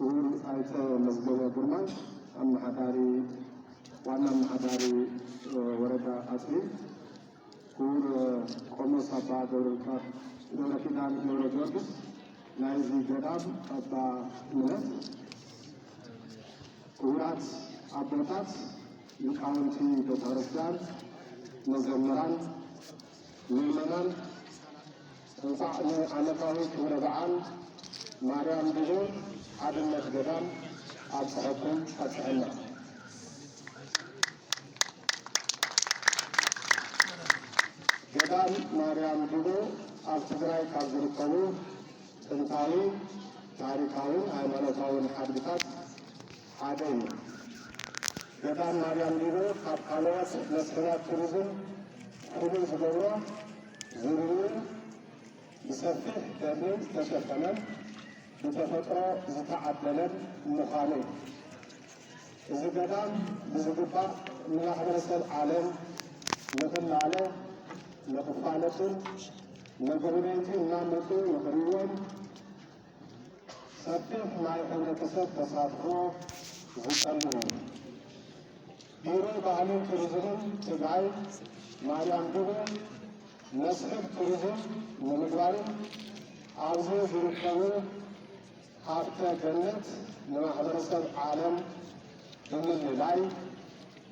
كل آية مزبوطة برمان أم حداري وانا محداري ورقة أصلي كل قوم سبعة دورة كدان دورة جورجس نايزي جدام أبا منت كورات أبوتات يكاونتي بتارسان مزمران ميمنان እንኳን ዓመታዊ ክብረ በዓል ማርያም ብዙ አብነት ገዳም አብጽሕኩም አብጽሕና ገዳም ማርያም ብዙ ኣብ ትግራይ ካብ ዝርከቡ ጥንታዊ ታሪካዊ ሃይማኖታዊ ሓድግታት ሓደ እዩ። ገዳም ማርያም ብዙ ካብ ካልኦት መስሕባት ቱሪዝም ፍሉይ ዝገብሮ ዙርዩን بسفح دمين تشفنا بتفطر زتعدنا مخالف إذا قدام بزقبا من أحدث العالم مثل العالم نقفالة نقرنيتي نامتو نقريون سفح ما يحب كسب تصادقه زتلهم بيرو بعلم ترزمن تبعي ماريام دوبه مسحب ترزم ንምግባር ኣብዚ ዝርከቡ ሃብተ ገነት ንማሕበረሰብ ዓለም ብምልላይ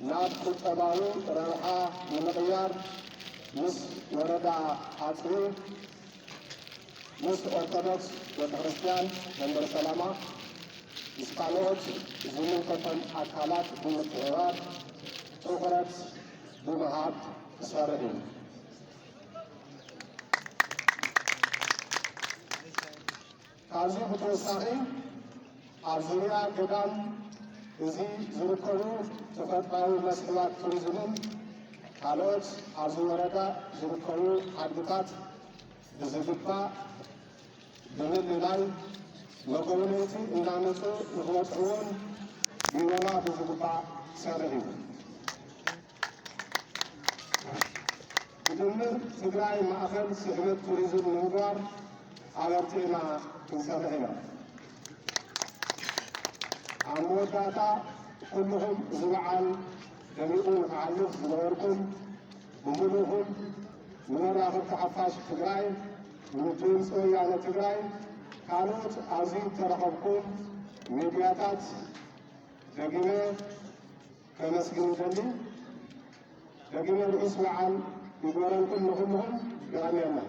ናብ ቁጠባዊ ረብሓ ንምቕያር ምስ ወረዳ ኣፅቢ ምስ ኦርቶዶክስ ቤተክርስቲያን መንበረ ሰላማ ምስ ካልኦት ዝምልከቶም ኣካላት ብምትሕብባር ትኩረት ብምሃብ ዝሰርሕ እዩ። ኣብዚ ብተወሳኺ ኣብ ዙርያ ገዳም እዚ ዝርከቡ ተፈጥሯዊ መስሕባት ቱሪዝምን ካልኦት ኣብዚ ወረዳ ዝርከቡ ሓድግታት ብዝግባእ ብምልላይ መጎብነይቲ እናመፁ ንክበፅሕዎን ቢሮና ብዝግባእ ይሰርሕ እዩ። ብድምር ትግራይ ማእኸል ስሕበት ቱሪዝም ንምግባር ኣበርቲዕና ክንሰርሕና ኣብ መወዳእታ ኩልኩም እዚ በዓል ደሚቁ ንክዓልፍ ዝነበርኩም ብምሉእኩም ንመራኽብቲ ሓፋሽ ትግራይ ንድምፂ ወያነ ትግራይ ካልኦት ኣብዚ ተረኸብኩም ሚድያታት ደጊመ ከመስግን ይደሊ ደጊመ ርእስ በዓል ይግበረልኩም ንኩልኩም ይቀኒየና።